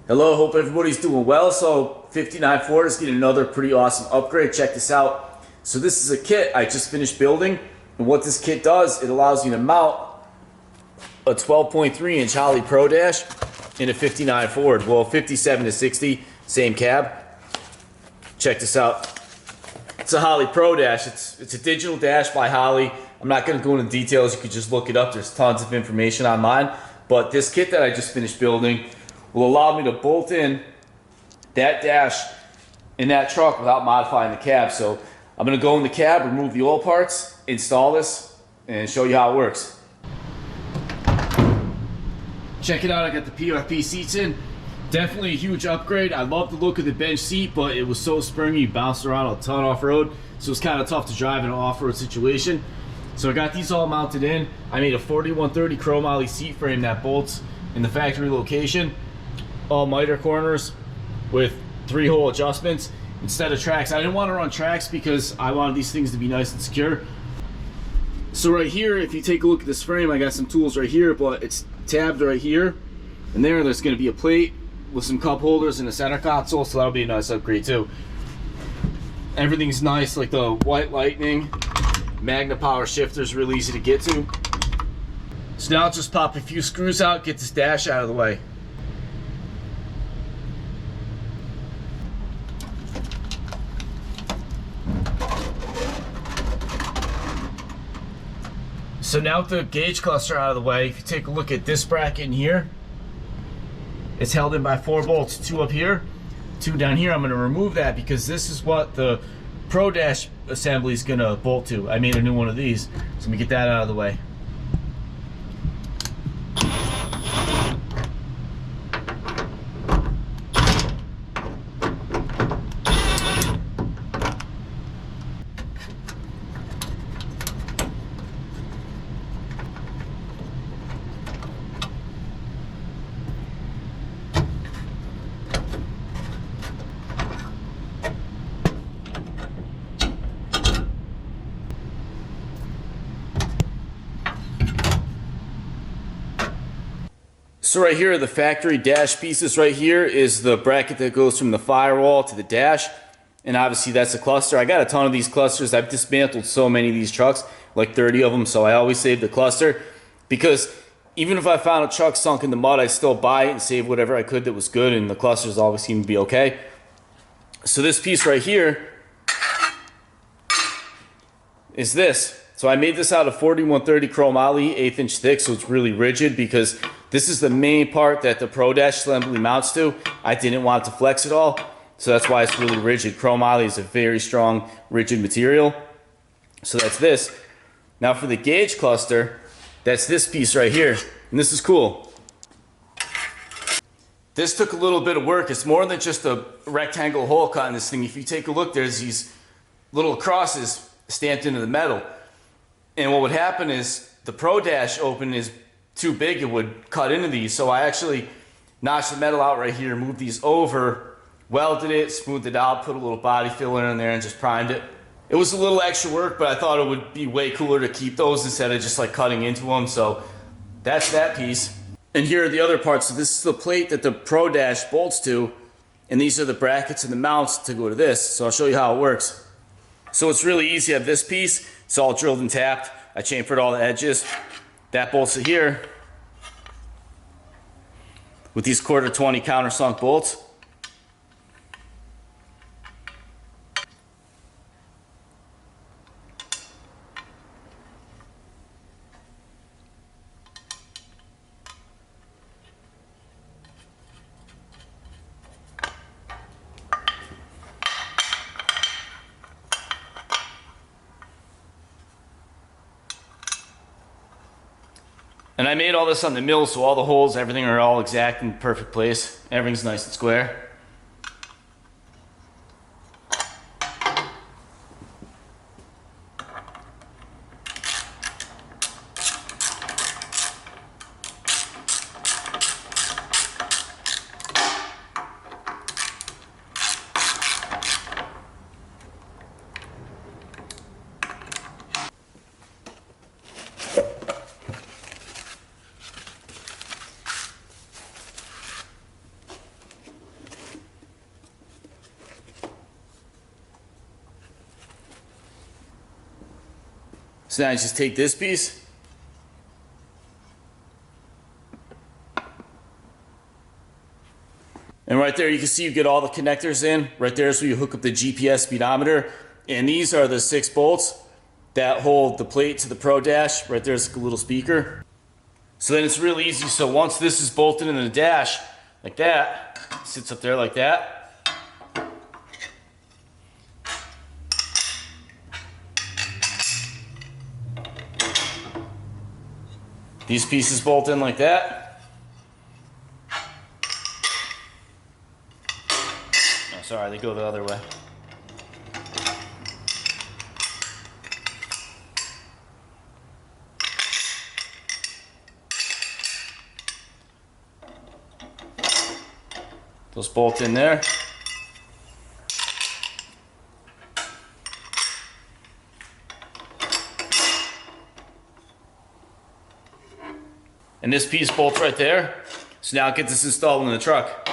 Hello, hope everybody's doing well. So 59 Ford is getting another pretty awesome upgrade. Check this out. So this is a kit I just finished building, and what this kit does, it allows you to mount a 12.3 inch Holley Pro Dash in a 59 Ford. Well, 57 to 60, same cab. Check this out. It's a Holley Pro Dash. It's a digital dash by Holley. I'm not going to go into details. You could just look it up. There's tons of information online. But this kit that I just finished building will allow me to bolt in that dash in that truck without modifying the cab. So I'm going to go in the cab, remove the oil parts, install this, and show you how it works. Check it out, I got the PRP seats in. Definitely a huge upgrade. I love the look of the bench seat, but it was so springy, you bounced around a ton off-road, so it's kind of tough to drive in an off-road situation. So I got these all mounted in. I made a 4130 chrome Holley seat frame that bolts in the factory location. All miter corners with 3-hole adjustments instead of tracks. I didn't want to run tracks because I wanted these things to be nice and secure. So right here, if you take a look at this frame, I got some tools right here, but it's tabbed right here. And there's going to be a plate with some cup holders and a center console, so that'll be a nice upgrade too. Everything's nice, like the white lightning. Magna power shifter is really easy to get to. So now I'll just pop a few screws out, get this dash out of the way. So now with the gauge cluster out of the way, if you take a look at this bracket in here, it's held in by 4 bolts, 2 up here, 2 down here. I'm going to remove that because this is what the Pro Dash assembly is going to bolt to. I made a new one of these, so let me get that out of the way. So right here are the factory dash pieces. Right here is the bracket that goes from the firewall to the dash, and obviously that's a cluster. I got a ton of these clusters. I've dismantled so many of these trucks, like 30 of them, so I always save the cluster, because even if I found a truck sunk in the mud, I'd still buy it and save whatever I could that was good, and the clusters always seem to be okay. So this piece right here is this. So I made this out of 4130 chrome Holley, 1/8 inch thick, so it's really rigid because this is the main part that the Pro Dash assembly mounts to. I didn't want it to flex at all, so that's why it's really rigid. Chrome Holley is a very strong, rigid material. So that's this. Now for the gauge cluster, that's this piece right here, and this is cool. This took a little bit of work. It's more than just a rectangle hole cut in this thing. If you take a look, there's these little crosses stamped into the metal. And what would happen is the Pro Dash open is too big, it would cut into these. So I actually notched the metal out right here, moved these over, welded it, smoothed it out, put a little body filler in there and just primed it. It was a little extra work, but I thought it would be way cooler to keep those instead of just like cutting into them. So that's that piece. And here are the other parts. So this is the plate that the Pro Dash bolts to, and these are the brackets and the mounts to go to this. So I'll show you how it works. So it's really easy. I have this piece. It's all drilled and tapped. I chamfered all the edges. That bolts it here with these 1/4-20 countersunk bolts. And I made all this on the mill, so all the holes, everything are all exact in perfect place. Everything's nice and square. So now I just take this piece, and right there you can see you get all the connectors in. Right there is where you hook up the GPS speedometer, and these are the 6 bolts that hold the plate to the Pro Dash. Right there's a little speaker. So then it's real easy. So once this is bolted into the dash like that, sits up there like that. These pieces bolt in like that. Oh, sorry, they go the other way. Those bolt in there. And this piece bolts right there. So now get this installed in the truck.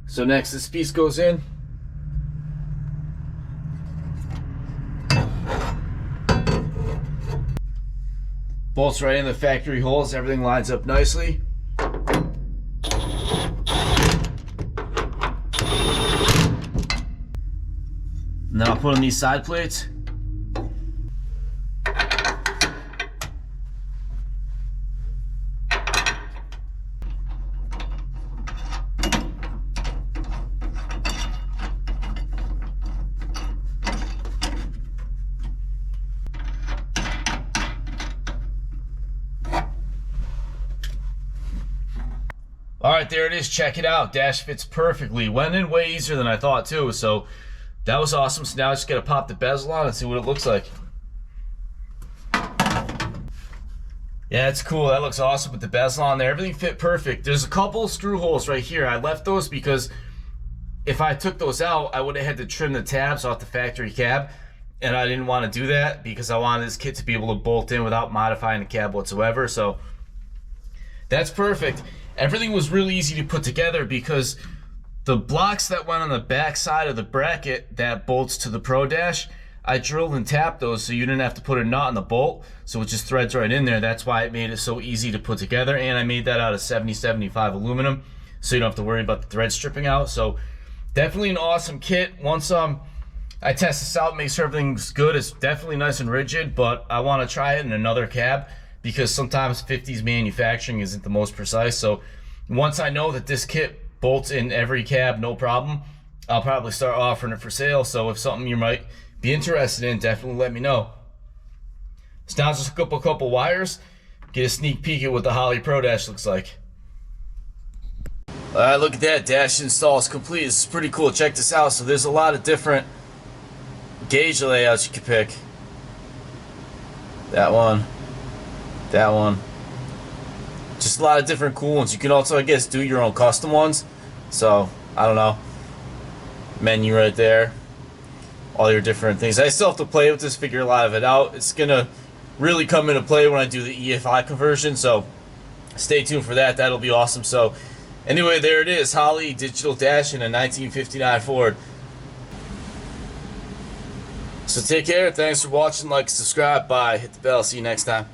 So next this piece goes in. Bolts right in the factory holes. Everything lines up nicely. Now I'll put on these side plates. Alright, there it is. Check it out. Dash fits perfectly. Went in way easier than I thought too, so that was awesome. So now I just gotta pop the bezel on and see what it looks like. Yeah, it's cool. That looks awesome with the bezel on there. Everything fit perfect. There's a couple of screw holes right here. I left those because if I took those out, I would have had to trim the tabs off the factory cab, and I didn't want to do that because I wanted this kit to be able to bolt in without modifying the cab whatsoever. So that's perfect. Everything was really easy to put together because the blocks that went on the back side of the bracket that bolts to the Pro Dash, I drilled and tapped those so you didn't have to put a knot in the bolt, so it just threads right in there. That's why it made it so easy to put together, and I made that out of 70-75 aluminum, so you don't have to worry about the thread stripping out. So definitely an awesome kit. Once I test this out, make sure everything's good. It's definitely nice and rigid, but I want to try it in another cab because sometimes 50s manufacturing isn't the most precise. So once I know that this kit bolts in every cab, no problem, I'll probably start offering it for sale. So if something you might be interested in, definitely let me know. So now just hook up a couple wires, get a sneak peek at what the Holley Pro Dash looks like. Alright, look at that. Dash install is complete. This is pretty cool. Check this out. So there's a lot of different gauge layouts you can pick. That one. That one. Just a lot of different cool ones. You can also, I guess, do your own custom ones. So, I don't know. Menu right there. All your different things. I still have to play with this, figure a lot of it out. It's going to really come into play when I do the EFI conversion. So, stay tuned for that. That'll be awesome. So, anyway, there it is. Holley Digital Dash in a 1959 Ford. So, take care. Thanks for watching. Like, subscribe. Bye. Hit the bell. See you next time.